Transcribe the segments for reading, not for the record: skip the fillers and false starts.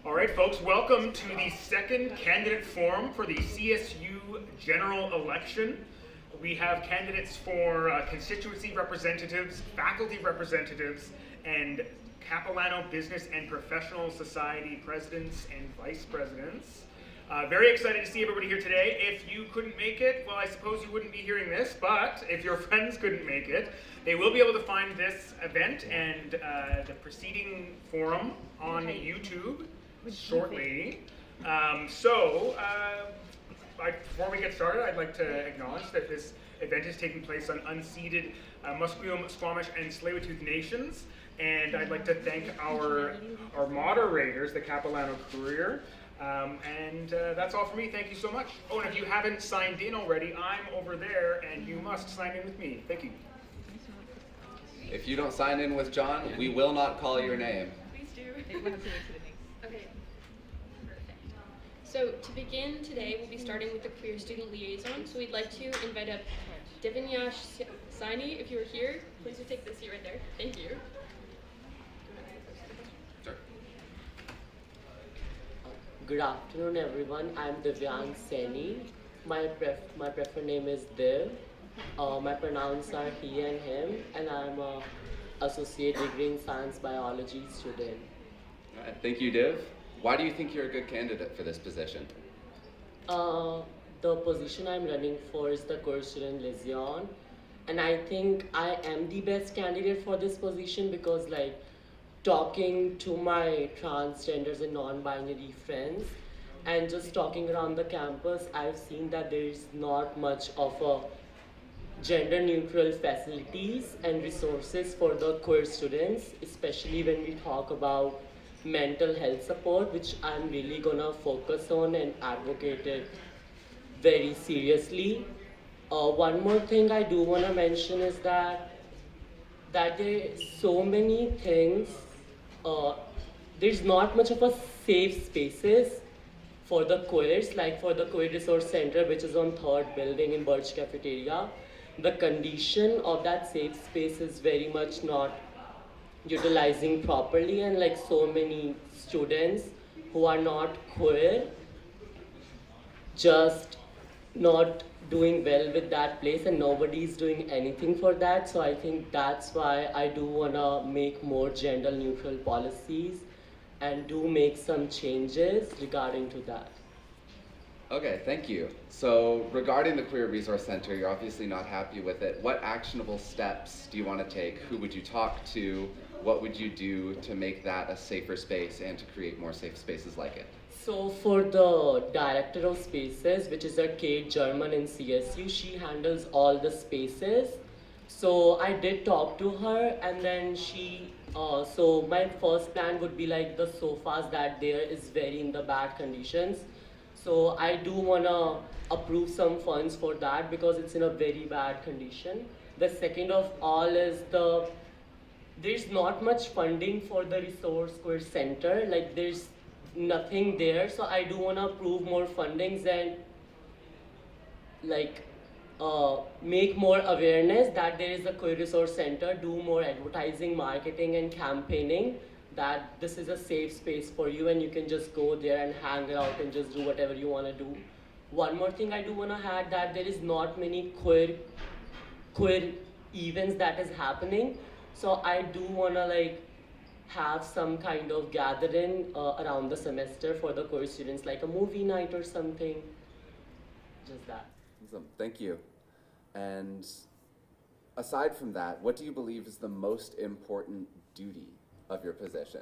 All right, folks, welcome to the second candidate forum for the CSU general election. We have candidates for constituency representatives, faculty representatives, and Capilano Business and Professional Society presidents and vice presidents. Very excited to see everybody here today. If you couldn't make it, well, I suppose you wouldn't be hearing this, but if your friends couldn't make it, they will be able to find this event and the preceding forum on YouTube shortly. Before we get started, I'd like to acknowledge that this event is taking place on unceded Musqueam, Squamish, and Tsleil-Waututh nations, and I'd like to thank our moderators, the Capilano Courier. That's all for me. Thank you so much. Oh, and if you haven't signed in already, I'm over there, and you must sign in with me. Thank you. If you don't sign in with John, we will not call your name. Please do. Okay. Perfect. So to begin today, we'll be starting with the Queer Student Liaison. So we'd like to invite up Divyansh Saini. If you're here, please just take this seat right there. Thank you. Good afternoon, everyone. I'm Divyansh Saini. My preferred name is Div. My pronouns are he and him, and I'm a associate degree in science biology student. All right, thank you, Div. Why do you think you're a good candidate for this position? The position I'm running for is the Queer Student Liaison, and I think I am the best candidate for this position because, talking to my transgenders and non-binary friends and just talking around the campus, I've seen that there is not much of a gender-neutral facilities and resources for the queer students, especially when we talk about mental health support, which I'm really gonna focus on and advocate it very seriously. One more thing I do wanna mention is that there are so many things. There's not much of a safe spaces for the queers, like for the Queer Resource Center, which is on 3rd building in Birch Cafeteria. The condition of that safe space is very much not utilizing properly, and so many students who are not queer just not doing well with that place, and nobody's doing anything for that. So I think that's why I do wanna make more gender neutral policies and do make some changes regarding to that. Okay, thank you. So regarding the Queer Resource Center, you're obviously not happy with it. What actionable steps do you want to take? Who would you talk to? What would you do to make that a safer space and to create more safe spaces like it? So for the Director of Spaces, which is a Kate German in CSU, she handles all the spaces. So I did talk to her, and then so my first plan would be the sofas that there is very in the bad conditions. So I do wanna approve some funds for that because it's in a very bad condition. The second of all is there's not much funding for the Resource Queer Center. There's nothing there. So I do wanna approve more fundings and make more awareness that there is a Queer Resource Center, do more advertising, marketing, and campaigning that this is a safe space for you and you can just go there and hang out and just do whatever you want to do. One more thing I do want to add that there is not many queer events that is happening. So I do want to have some kind of gathering around the semester for the queer students, like a movie night or something. Just that. Awesome. Thank you. And aside from that, what do you believe is the most important duty of your position?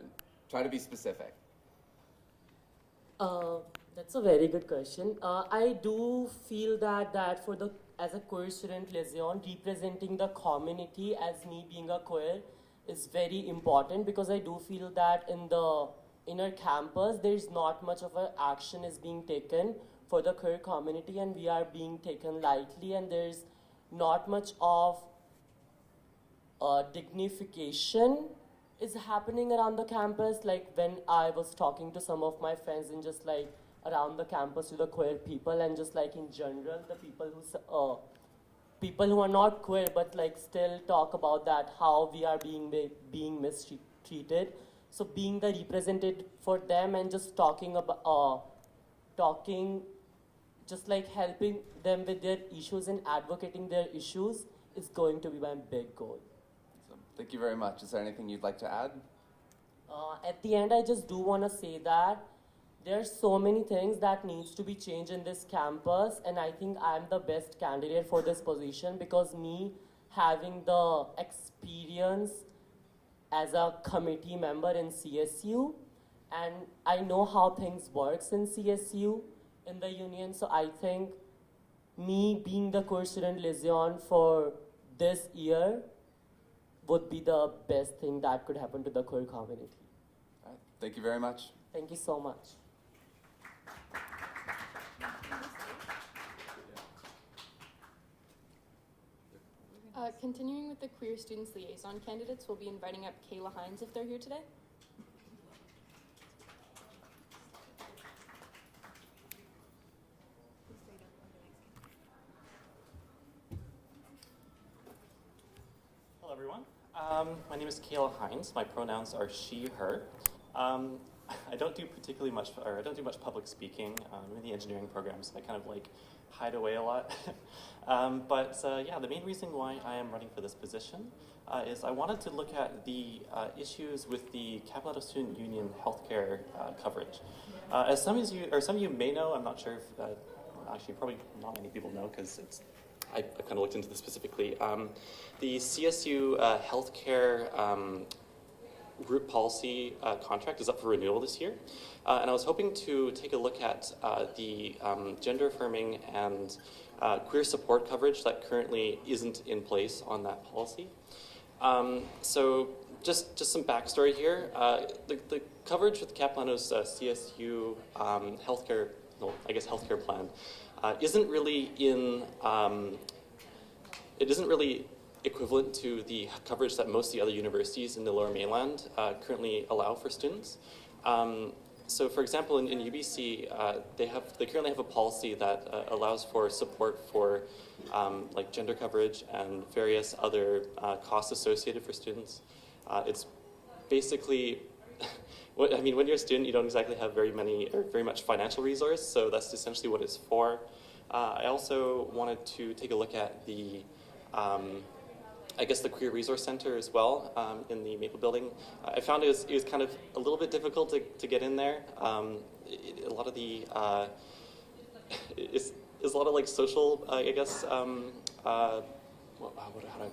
Try to be specific. That's a very good question. I do feel that as a queer student liaison, representing the community as me being a queer is very important because I do feel that in the inner campus, there's not much of an action is being taken for the queer community and we are being taken lightly and there's not much of dignification is happening around the campus. When I was talking to some of my friends and just around the campus to the queer people and just in general, the people who are not queer but still talk about that, how we are being mistreated. So being the representative for them and just talking about, just like helping them with their issues and advocating their issues is going to be my big goal. So, thank you very much. Is there anything you'd like to add? At the end, I just do want to say that there's so many things that needs to be changed in this campus, and I think I'm the best candidate for this position because me having the experience as a committee member in CSU, and I know how things works in CSU in the union, so I think me being the core student liaison for this year would be the best thing that could happen to the core community. All right. Thank you very much. Thank you so much. Continuing with the Queer Students Liaison candidates, we'll be inviting up Kayla Hynes if they're here today. Hello, everyone. My name is Kayla Hynes. My pronouns are she, her. I don't do much public speaking. I'm in the engineering program, so I kind of like hide away a lot. Yeah, the main reason why I am running for this position is I wanted to look at the issues with the Capilano Student Union healthcare coverage. As some of you may know, I'm not sure if actually probably not many people know because I kind of looked into this specifically. The CSU healthcare group policy contract is up for renewal this year, and I was hoping to take a look at the gender affirming and queer support coverage that currently isn't in place on that policy. So just some backstory here. The coverage with Capilano's CSU healthcare plan isn't really equivalent to the coverage that most of the other universities in the Lower Mainland currently allow for students. So, for example, in UBC, they currently have a policy that allows for support for like gender coverage and various other costs associated for students. It's basically, when you're a student, you don't exactly have very much financial resource, so that's essentially what it's for. I also wanted to take a look at the the Queer Resource Center as well in the Maple Building. I found it was kind of a little bit difficult to get in there. A lot of the is a lot of like social, how do I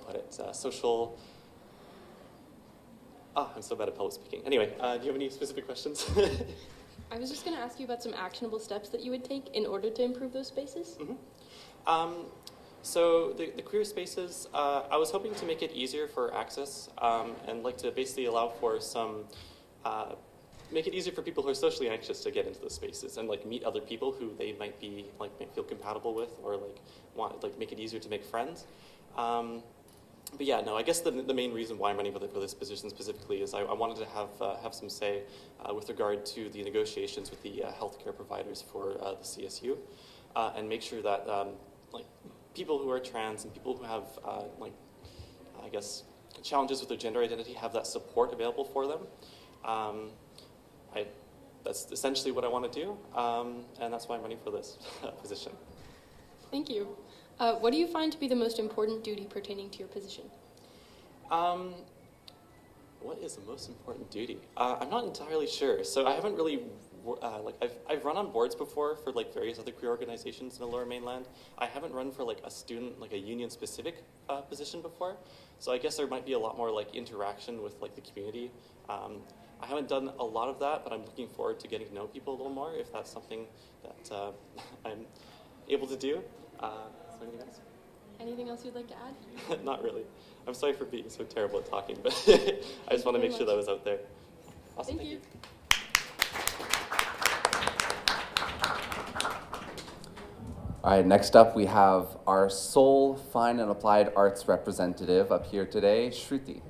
put it? Social. I'm so bad at public speaking. Anyway, do you have any specific questions? I was just going to ask you about some actionable steps that you would take in order to improve those spaces. Mm-hmm. So the queer spaces, I was hoping to make it easier for access and like to basically allow for some, make it easier for people who are socially anxious to get into the spaces and like meet other people who they might feel compatible with or make it easier to make friends. But yeah, no, I guess the main reason why I'm running for this position specifically is I wanted to have some say with regard to the negotiations with the healthcare providers for the CSU and make sure that people who are trans and people who have challenges with their gender identity have that support available for them. That's essentially what I want to do, and that's why I'm running for this position. Thank you. What do you find to be the most important duty pertaining to your position? What is the most important duty? I'm not entirely sure. So I haven't really, I've run on boards before for like various other queer organizations in the Lower Mainland. I haven't run for like a student, like a union-specific position before. So I guess there might be a lot more like interaction with like the community. I haven't done a lot of that, but I'm looking forward to getting to know people a little more if that's something that I'm able to do. Anything else you'd like to add? Not really. I'm sorry for being so terrible at talking, but I just want to make sure that was out there. Awesome, thank you. All right, next up we have our sole fine and applied arts representative up here today, Shruti.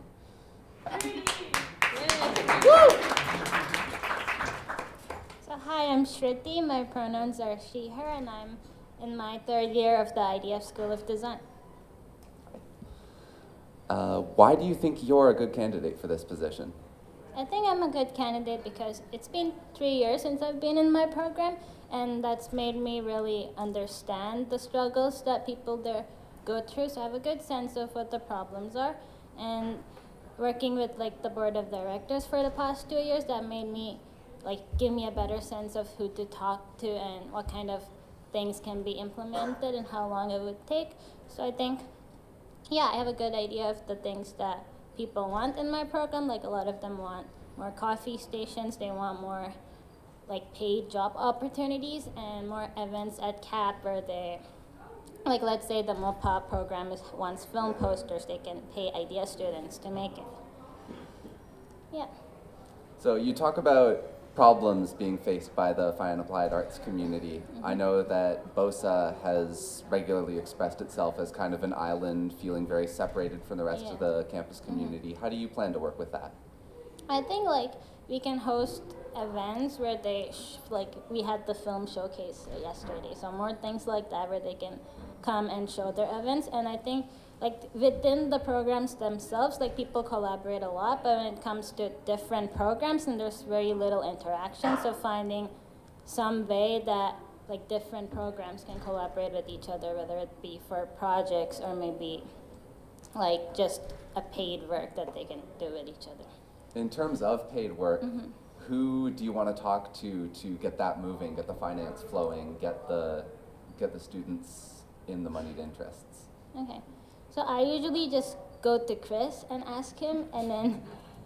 So hi, I'm Shruti. My pronouns are she, her, and I'm in my third year of the IDF School of Design. Why do you think you're a good candidate for this position? I think I'm a good candidate because it's been 3 years since I've been in my program, and that's made me really understand the struggles that people there go through. So I have a good sense of what the problems are, and working with like the board of directors for the past 2 years, that made me give me a better sense of who to talk to and what kind of things can be implemented and how long it would take. So I think, yeah, I have a good idea of the things that people want in my program. Like a lot of them want more coffee stations, they want more paid job opportunities and more events at CAP where they, let's say the MOPA program wants film posters, they can pay idea students to make it. Yeah. So you talk about problems being faced by the fine and applied arts community. I know that BOSA has regularly expressed itself as kind of an island, feeling very separated from the rest of the campus community. How do you plan to work with that? I think we can host events where they we had the film showcase yesterday, so more things like that where they can come and show their events. And I think within the programs themselves, people collaborate a lot, but when it comes to different programs, and there's very little interaction, so finding some way that different programs can collaborate with each other, whether it be for projects or maybe just a paid work that they can do with each other. In terms of paid work, who do you want to talk to get that moving, get the finance flowing, get the students in the moneyed interests? Okay. So I usually just go to Chris and ask him, and then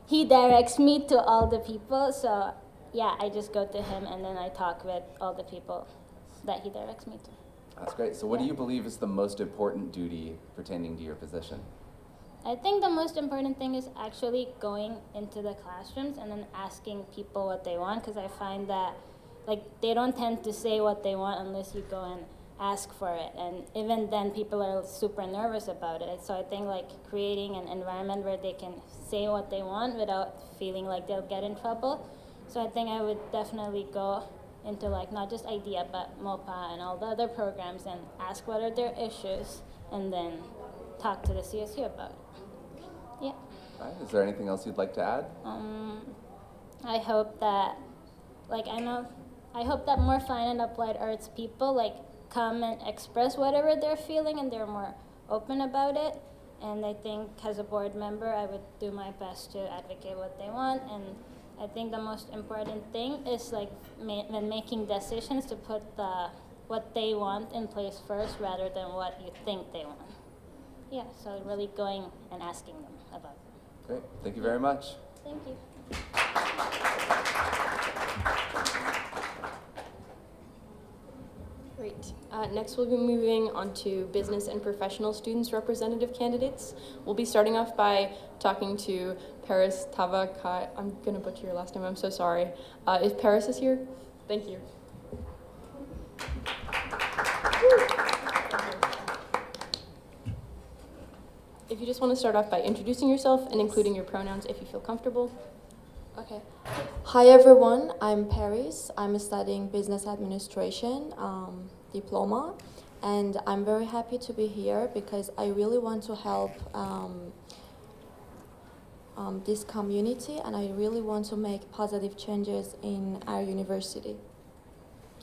he directs me to all the people. So yeah, I just go to him, and then I talk with all the people that he directs me to. That's great. So what do you believe is the most important duty pertaining to your position? I think the most important thing is actually going into the classrooms and then asking people what they want, because I find that they don't tend to say what they want unless you go and ask for it, and even then people are super nervous about it. So I think creating an environment where they can say what they want without feeling like they'll get in trouble. So I think I would definitely go into not just IDEA but MOPA and all the other programs and ask what are their issues and then talk to the CSU about it. Yeah. All right. Is there anything else you'd like to add? I hope that I hope that more fine and applied arts people come and express whatever they're feeling, and they're more open about it. And I think as a board member, I would do my best to advocate what they want. And I think the most important thing is when making decisions to put what they want in place first rather than what you think they want. Yeah, so really going and asking them about it. Great. Thank you very much. Thank you. Great. Next, we'll be moving on to business and professional students representative candidates. We'll be starting off by talking to Paris Tavakolianfard. I'm going to butcher your last name, I'm so sorry. If Paris is here, thank you. If you just want to start off by introducing yourself and including your pronouns if you feel comfortable. Okay. Hi everyone, I'm Paris. I'm studying business administration diploma, and I'm very happy to be here because I really want to help this community, and I really want to make positive changes in our university.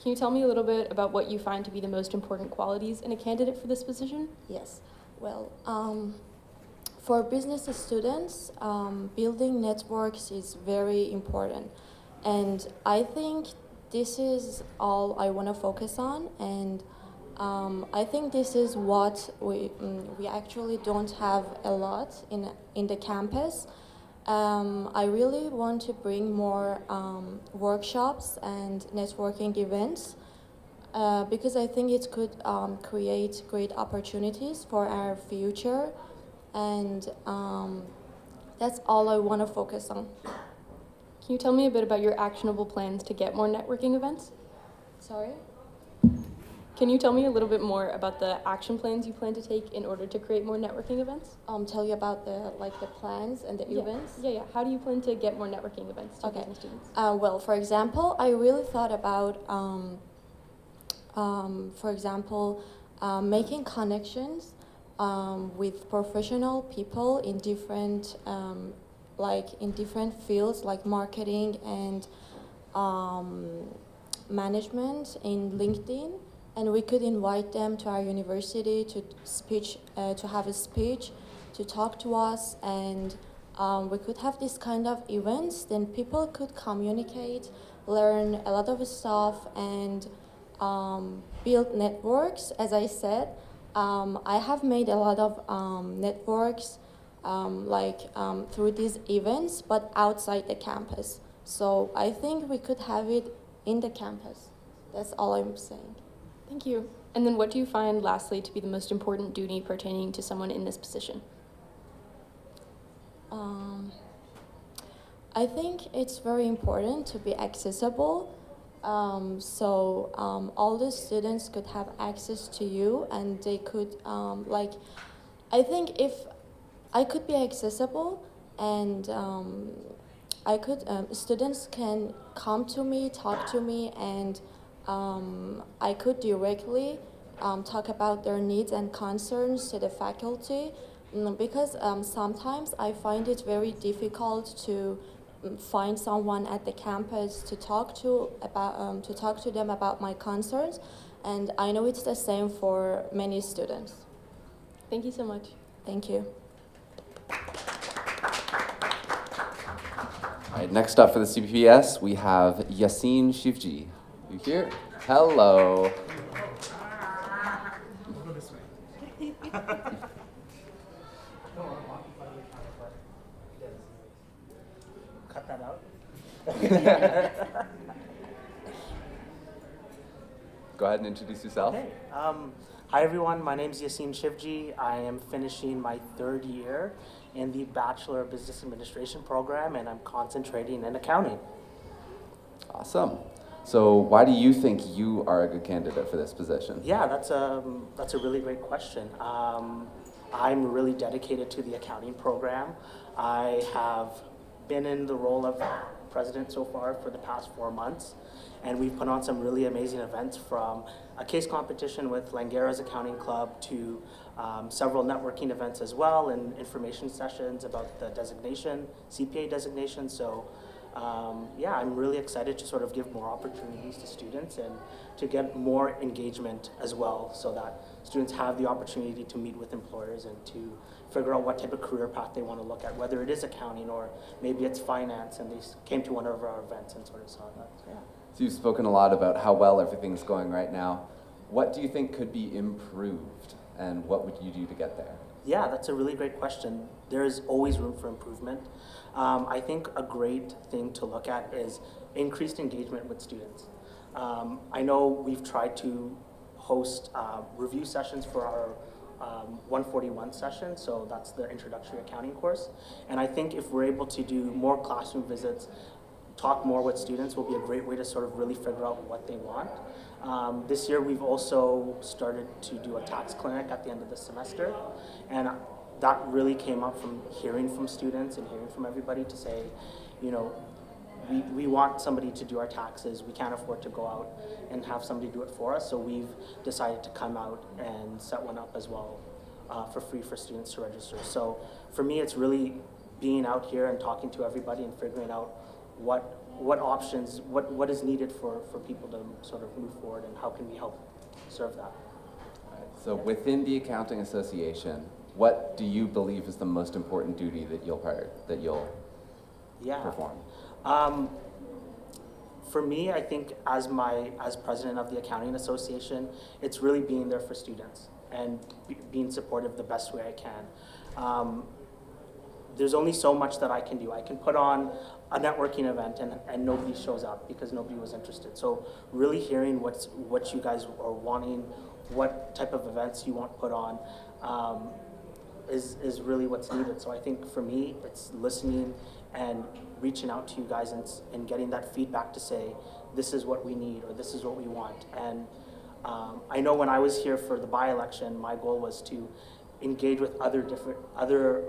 Can you tell me a little bit about what you find to be the most important qualities in a candidate for this position? Yes. Well, for business students, building networks is very important. And I think this is all I want to focus on. And I think this is what we actually don't have a lot in the campus. I really want to bring more workshops and networking events because I think it could create great opportunities for our future. And that's all I want to focus on. Can you tell me a bit about your actionable plans to get more networking events? Sorry? Can you tell me a little bit more about the action plans you plan to take in order to create more networking events? Tell you about the plans and the events? Yeah. How do you plan to get more networking events to business students? Well, for example, I really thought about, making connections with professional people in different like in different fields like marketing and management in LinkedIn, and we could invite them to our university to have a speech, to talk to us, and we could have this kind of events. Then people could communicate, learn a lot of stuff, and build networks. As I said, I have made a lot of networks through these events, but outside the campus. So I think we could have it in the campus. That's all I'm saying. Thank you. And then what do you find, lastly, to be the most important duty pertaining to someone in this position? I think it's very important to be accessible. So all the students could have access to you, and they could, I think if I could be accessible, and students can come to me, talk to me, and I could directly talk about their needs and concerns to the faculty, because sometimes I find it very difficult to find someone at the campus to talk to them about my concerns, and I know it's the same for many students. Thank you so much. Thank you. All right, next up for the CBPS, we have Yaseen Shivji. You here? Hello. Go this way. Cut that out. Go ahead and introduce yourself. Okay. Hi everyone, my name is Yaseen Shivji. I am finishing my 3rd year in the Bachelor of Business Administration program, and I'm concentrating in accounting. Awesome. So why do you think you are a good candidate for this position? Yeah, that's a really great question. I'm really dedicated to the accounting program. I have been in the role of president so far for the past 4 months, and we've put on some really amazing events, from a case competition with Langara's Accounting Club to several networking events as well, and information sessions about the designation, CPA designation. So yeah, I'm really excited to sort of give more opportunities to students and to get more engagement as well, so that students have the opportunity to meet with employers and to figure out what type of career path they want to look at, whether it is accounting or maybe it's finance, and they came to one of our events and sort of saw that. So, yeah. So you've spoken a lot about how well everything's going right now. What do you think could be improved, and what would you do to get there? Yeah, that's a really great question. There's always room for improvement. I think a great thing to look at is increased engagement with students. I know we've tried to host review sessions for our 141 session, so that's the introductory accounting course. And I think if we're able to do more classroom visits, talk more with students, will be a great way to sort of really figure out what they want. This year we've also started to do a tax clinic at the end of the semester, and that really came up from hearing from students and hearing from everybody to say, you know, we want somebody to do our taxes. We can't afford to go out and have somebody do it for us, so we've decided to come out and set one up as well for free for students to register. So for me, it's really being out here and talking to everybody and figuring out what options, what is needed for people to sort of move forward, and how can we help serve that. So within the Accounting Association, what do you believe is the most important duty that you'll perform? For me, I think as president of the Accounting Association, it's really being there for students and being supportive the best way I can. There's only so much that I can do. I can put on a networking event and nobody shows up because nobody was interested. So really hearing what you guys are wanting, what type of events you want put on, is really what's needed. So I think for me, it's listening and reaching out to you guys and getting that feedback to say, this is what we need or this is what we want. And I know when I was here for the by-election, my goal was to engage with other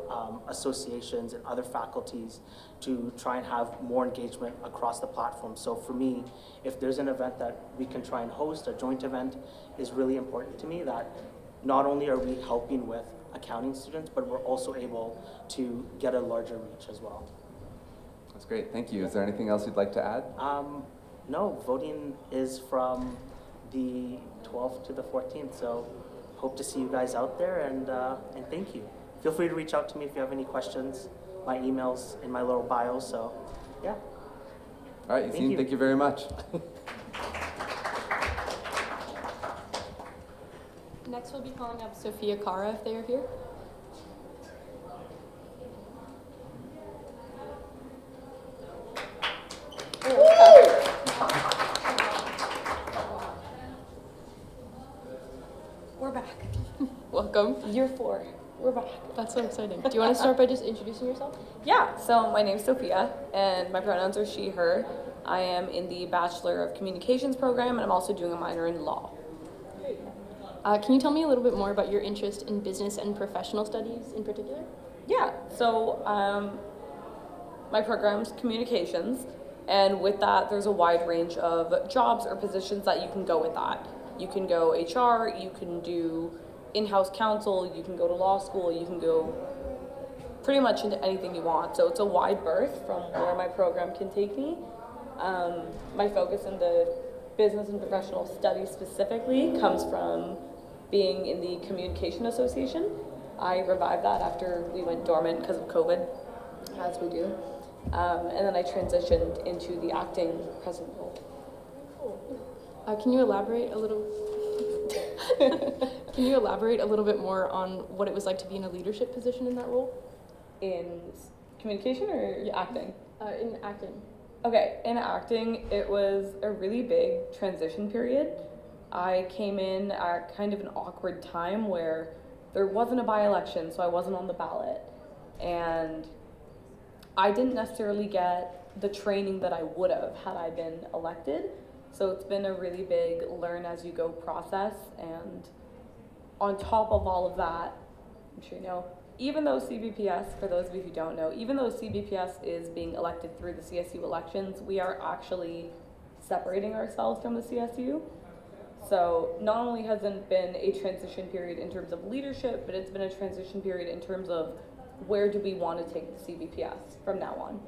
associations and other faculties to try and have more engagement across the platform. So for me, if there's an event that we can try and host, a joint event, is really important to me, that not only are we helping with accounting students, but we're also able to get a larger reach as well. That's great. Thank you. Is there anything else you'd like to add? No, voting is from the 12th to the 14th, so hope to see you guys out there, and thank you. Feel free to reach out to me if you have any questions. My email's in my little bio, so yeah. All right, Yaseen, thank you very much. Next, we'll be calling up Sophia Kara if they are here. We're back. Welcome. Year 4. We're back. That's so exciting. Do you want to start by just introducing yourself? Yeah, so my name's Sophia, and my pronouns are she, her. I am in the Bachelor of Communications program, and I'm also doing a minor in law. Can you tell me a little bit more about your interest in business and professional studies in particular? Yeah, so my program's communications, and with that, there's a wide range of jobs or positions that you can go with that. You can go HR, you can do in-house counsel, you can go to law school, you can go pretty much into anything you want. So it's a wide berth from where my program can take me. My focus in the business and professional studies specifically comes from being in the Communication Association. I revived that after we went dormant because of COVID, as we do. And then I transitioned into the acting president role. Can you elaborate a little? Can you elaborate a little bit more on what it was like to be in a leadership position in that role? In communication or acting? In acting. Okay, in acting, it was a really big transition period. I came in at kind of an awkward time where there wasn't a by-election, so I wasn't on the ballot. And I didn't necessarily get the training that I would have had I been elected. So it's been a really big learn as you go process. And on top of all of that, I'm sure you know, even though CBPS, for those of you who don't know, even though CBPS is being elected through the CSU elections, we are actually separating ourselves from the CSU. So not only has it been a transition period in terms of leadership, but it's been a transition period in terms of where do we want to take the CBPS from now on.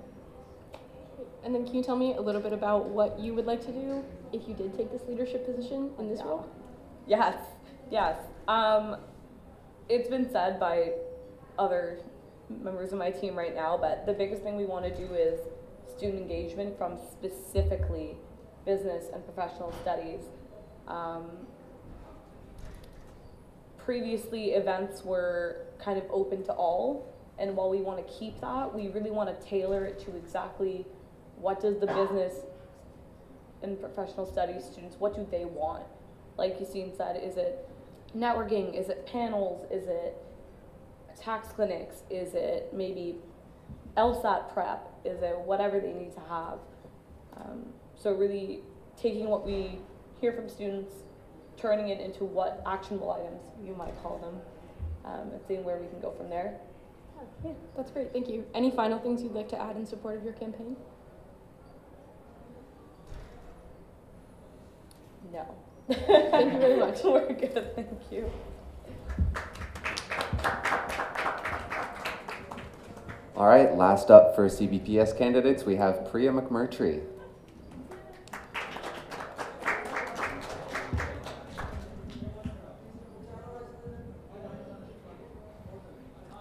And then can you tell me a little bit about what you would like to do if you did take this leadership position in this role? Yes. It's been said by other members of my team right now, but the biggest thing we want to do is student engagement from specifically business and professional studies. Previously, events were kind of open to all, and while we want to keep that, we really want to tailor it to exactly what does the business and professional studies students, what do they want? Like Yaseen said, is it networking? Is it panels? Is it tax clinics? Is it maybe LSAT prep? Is it whatever they need to have? So really taking what we hear from students, turning it into what actionable items you might call them, and seeing where we can go from there. Yeah, that's great. Thank you. Any final things you'd like to add in support of your campaign? No. Thank you very much. We're good, thank you. All right, last up for CBPS candidates, we have Priya McMurtrie.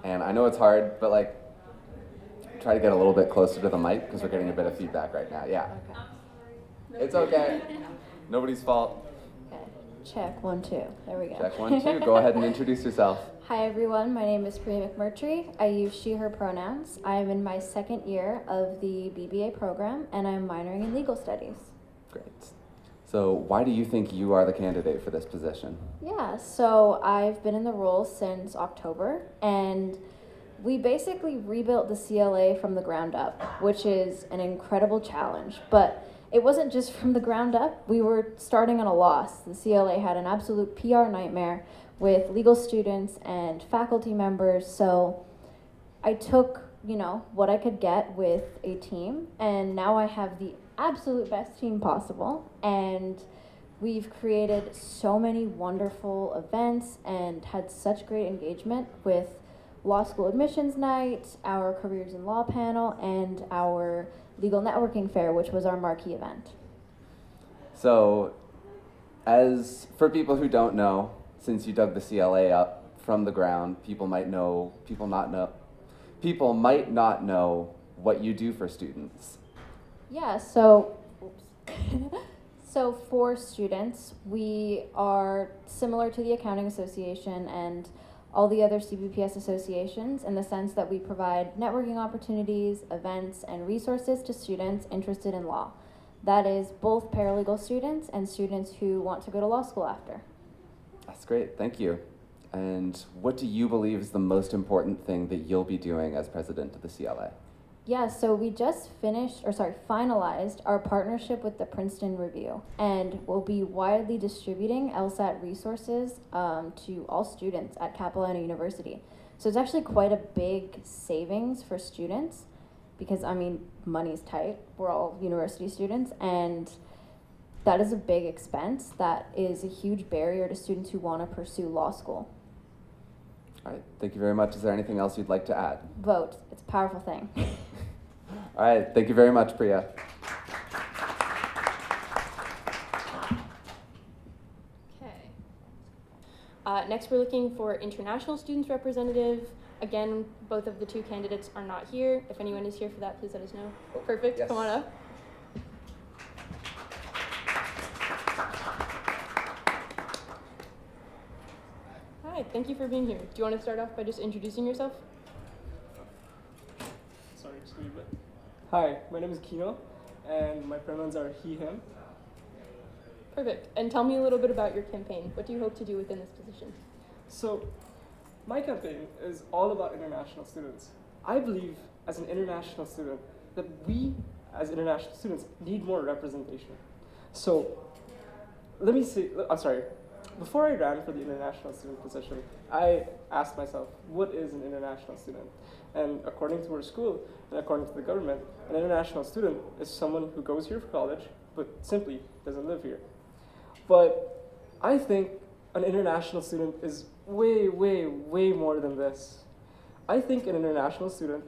And I know it's hard, but like, try to get a little bit closer to the mic because we're getting a bit of feedback right now. Yeah. Okay. It's okay. Nobody's fault. Okay. Check 1, 2. There we go. Check 1, 2. Go ahead and introduce yourself. Hi everyone. My name is Priya McMurtrie. I use she/her pronouns. I am in my second year of the BBA program, and I'm minoring in legal studies. Great. So why do you think you are the candidate for this position? Yeah. So I've been in the role since October, and we basically rebuilt the CLA from the ground up, which is an incredible challenge. But it wasn't just from the ground up. We were starting on a loss. The CLA had an absolute PR nightmare with legal students and faculty members. So I took, what I could get with a team, and now I have the absolute best team possible. And we've created so many wonderful events and had such great engagement with law school admissions night, our careers in law panel, and our legal networking fair, which was our marquee event. So, as for people who don't know, since you dug the CLA up from the ground, people might not know what you do for students. Yeah, so so for students, we are similar to the Accounting Association and all the other CBPS associations in the sense that we provide networking opportunities, events, and resources to students interested in law. That is both paralegal students and students who want to go to law school after. That's great, thank you. And what do you believe is the most important thing that you'll be doing as president of the CLA? Yeah, so we just finalized our partnership with the Princeton Review, and we'll be widely distributing LSAT resources to all students at Capilano University. So it's actually quite a big savings for students because, I mean, money's tight. We're all university students, and that is a big expense. That is a huge barrier to students who want to pursue law school. All right, thank you very much. Is there anything else you'd like to add? Vote. It's a powerful thing. All right, thank you very much, Priya. Okay. Next, we're looking for international students representative. Again, both of the two candidates are not here. If anyone is here for that, please let us know. Perfect, Yes. Come on up. Hi, thank you for being here. Do you want to start off by just introducing yourself? Sorry, just a wee bit. Hi, my name is Kino, and my pronouns are he, him. Perfect. And tell me a little bit about your campaign. What do you hope to do within this position? So, my campaign is all about international students. I believe, as an international student, that we, as international students, need more representation. So, before I ran for the international student position, I asked myself, what is an international student? And according to our school, and according to the government, an international student is someone who goes here for college, but simply doesn't live here. But I think an international student is way, way, way more than this. I think an international student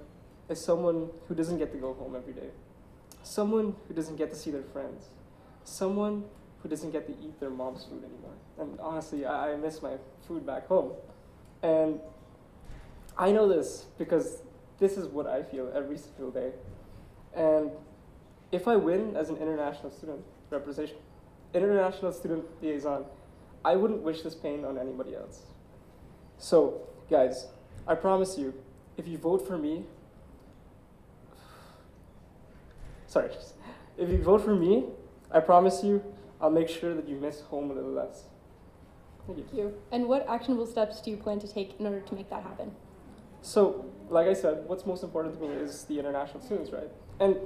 is someone who doesn't get to go home every day, someone who doesn't get to see their friends, someone who doesn't get to eat their mom's food anymore. And honestly, I miss my food back home. And I know this because this is what I feel every single day. And if I win as an international student liaison, I wouldn't wish this pain on anybody else. So, guys, I promise you, if you vote for me, I promise you, I'll make sure that you miss home a little less. Thank you. Thank you. And what actionable steps do you plan to take in order to make that happen? So, like I said, what's most important to me is the international students, right? And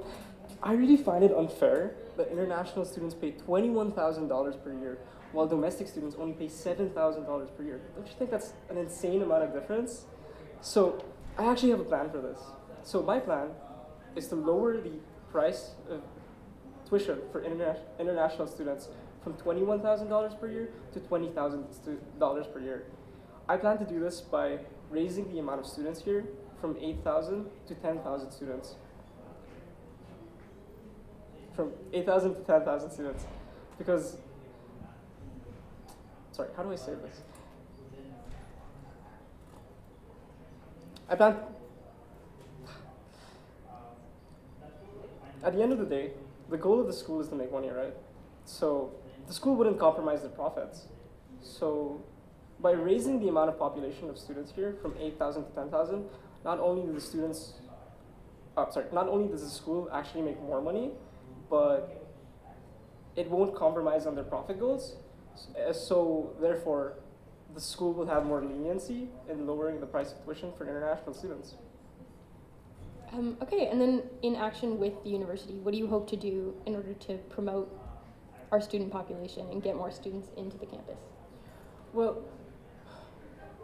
I really find it unfair that international students pay $21,000 per year, while domestic students only pay $7,000 per year. Don't you think that's an insane amount of difference? So, I actually have a plan for this. So, my plan is to lower the price of tuition for international students from $21,000 per year to $20,000 per year. I plan to do this by raising the amount of students here from 8,000 to 10,000 students. From 8,000 to 10,000 students. Because, sorry, how do I say this? I plan, at the end of the day, the goal of the school is to make money, right? So the school wouldn't compromise their profits. So by raising the amount of population of students here from 8,000 to 10,000, not only does the school actually make more money, but it won't compromise on their profit goals. So therefore, the school will have more leniency in lowering the price of tuition for international students. Okay, and then in action with the university, what do you hope to do in order to promote our student population and get more students into the campus? Well,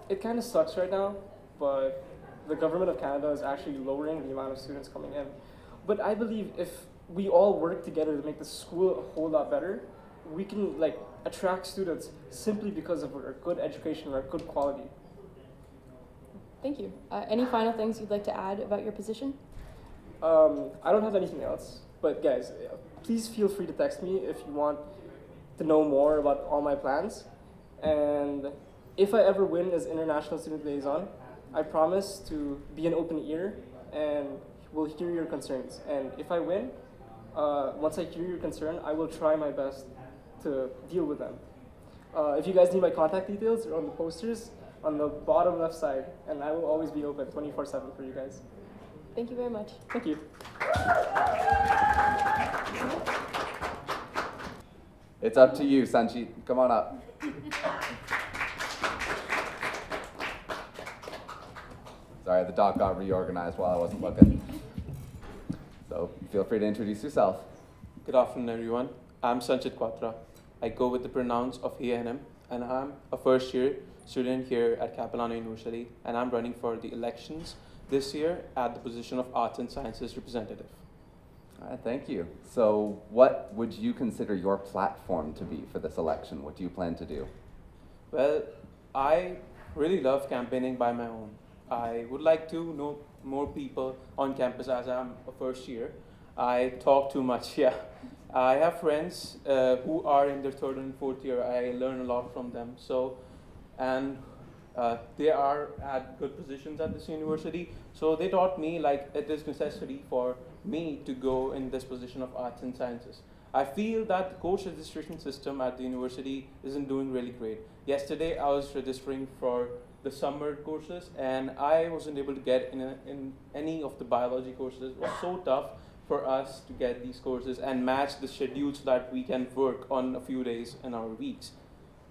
it kind of sucks right now, but the government of Canada is actually lowering the amount of students coming in. But I believe if we all work together to make the school a whole lot better, we can attract students simply because of our good education, our good quality. Thank you. Any final things you'd like to add about your position? I don't have anything else, but guys, please feel free to text me if you want to know more about all my plans. And if I ever win as International Student Liaison, I promise to be an open ear and will hear your concerns. And if I win, once I hear your concern, I will try my best to deal with them. If you guys need my contact details, they're on the posters on the bottom left side, and I will always be open 24/7 for you guys. Thank you very much. Thank you. It's up to you, Sanchit. Come on up. Sorry, the doc got reorganized while I wasn't looking. So feel free to introduce yourself. Good afternoon, everyone. I'm Sanchit Kwatra. I go with the pronouns of he and him, and I'm a first year student here at Capilano University, and I'm running for the elections this year at the position of Arts and Sciences representative. All right, thank you. So what would you consider your platform to be for this election? What do you plan to do? Well, I really love campaigning by my own. I would like to know more people on campus as I'm a first year. I talk too much, yeah. I have friends who are in their third and fourth year. I learn a lot from them. And they are at good positions at this university. So they taught me like it is necessary for me to go in this position of arts and sciences. I feel that the course registration system at the university isn't doing really great. Yesterday I was registering for the summer courses and I wasn't able to get in any of the biology courses. It was so tough for us to get these courses and match the schedules so that we can work on a few days in our weeks.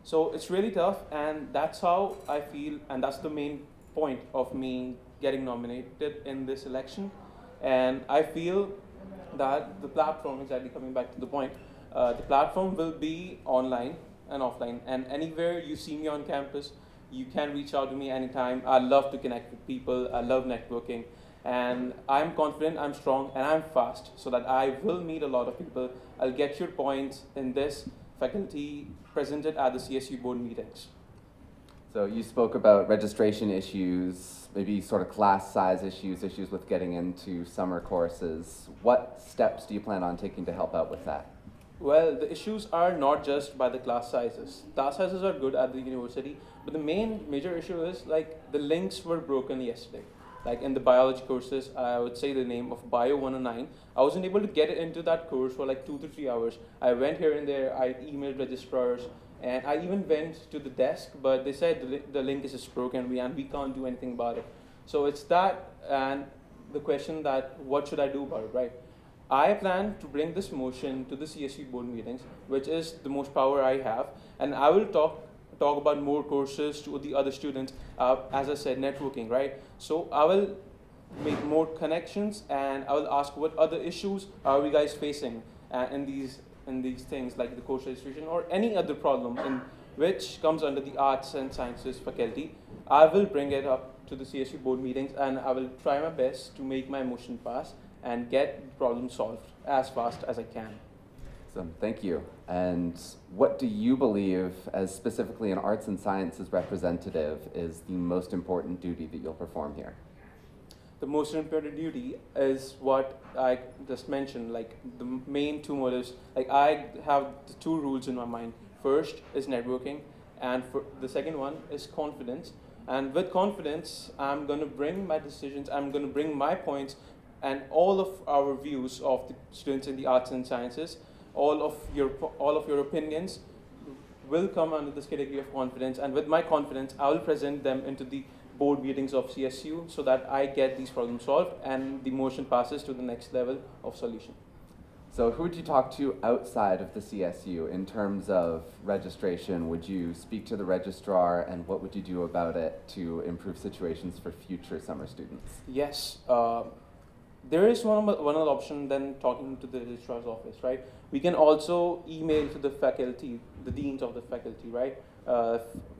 So it's really tough, and that's how I feel, and that's the main point of me getting nominated in this election. And I feel that the platform, exactly coming back to the point, the platform will be online and offline, and anywhere you see me on campus, you can reach out to me anytime. I love to connect with people, I love networking, and I'm confident, I'm strong, and I'm fast, so that I will meet a lot of people. I'll get your points in this faculty presented at the CSU board meetings. So you spoke about registration issues, maybe sort of class size issues, issues with getting into summer courses. What steps do you plan on taking to help out with that? Well, the issues are not just by the class sizes. Class sizes are good at the university, but the major issue is like the links were broken yesterday. Like in the biology courses, I would say the name of Bio 109. I wasn't able to get into that course for like 2 to 3 hours. I went here and there, I emailed registrars, and I even went to the desk, but they said the link is just broken and we can't do anything about it. So it's that, and the question that what should I do about it, right? I plan to bring this motion to the CSU board meetings, which is the most power I have, and I will talk about more courses to the other students, as I said, networking, right? So I will make more connections and I will ask what other issues are we guys facing in these things like the course registration or any other problem in which comes under the arts and sciences faculty. I will bring it up to the CSU board meetings and I will try my best to make my motion pass and get the problem solved as fast as I can. Awesome, thank you. And what do you believe, as specifically an arts and sciences representative, is the most important duty that you'll perform here? The most important duty is what I just mentioned, like the main two motives. Like I have the 2 rules in my mind. First is networking, and for the second one is confidence. And with confidence, I'm going to bring my decisions, I'm going to bring my points, and all of our views of the students in the arts and sciences, all of your opinions will come under this category of confidence. And with my confidence, I will present them into the board meetings of CSU so that I get these problems solved and the motion passes to the next level of solution. So who would you talk to outside of the CSU in terms of registration? Would you speak to the registrar, and what would you do about it to improve situations for future summer students? Yes, there is one other option than talking to the registrar's office, right? We can also email to the faculty, the deans of the faculty, right?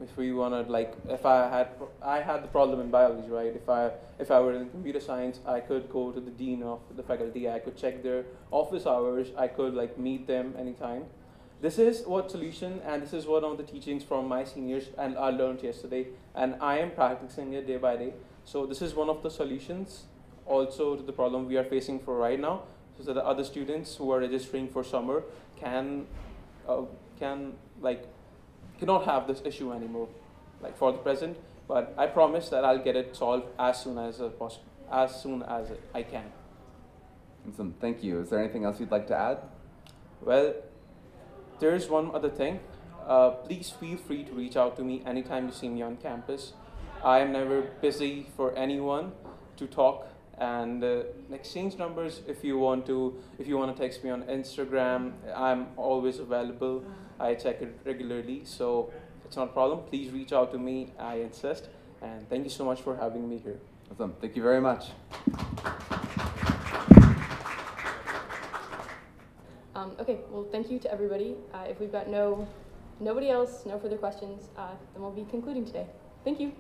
If we want to, like, if I had the problem in biology, right? If I were in computer science, I could go to the dean of the faculty. I could check their office hours. I could like meet them anytime. This is what solution, and this is one of the teachings from my seniors, and I learned yesterday, and I am practicing it day by day. So this is one of the solutions also to the problem we are facing for right now, so that the other students who are registering for summer cannot have this issue anymore, like for the present. But I promise that I'll get it solved as soon as I can. Awesome. Thank you. Is there anything else you'd like to add? Well, there's one other thing. Please feel free to reach out to me anytime you see me on campus. I am never busy for anyone to talk and exchange numbers. If you want to text me on Instagram, I'm always available. I check it regularly, so it's not a problem. Please reach out to me. I insist. And thank you so much for having me here. Awesome. Thank you very much. Okay, well, thank you to everybody. If we've got nobody else, no further questions, then we'll be concluding today. Thank you.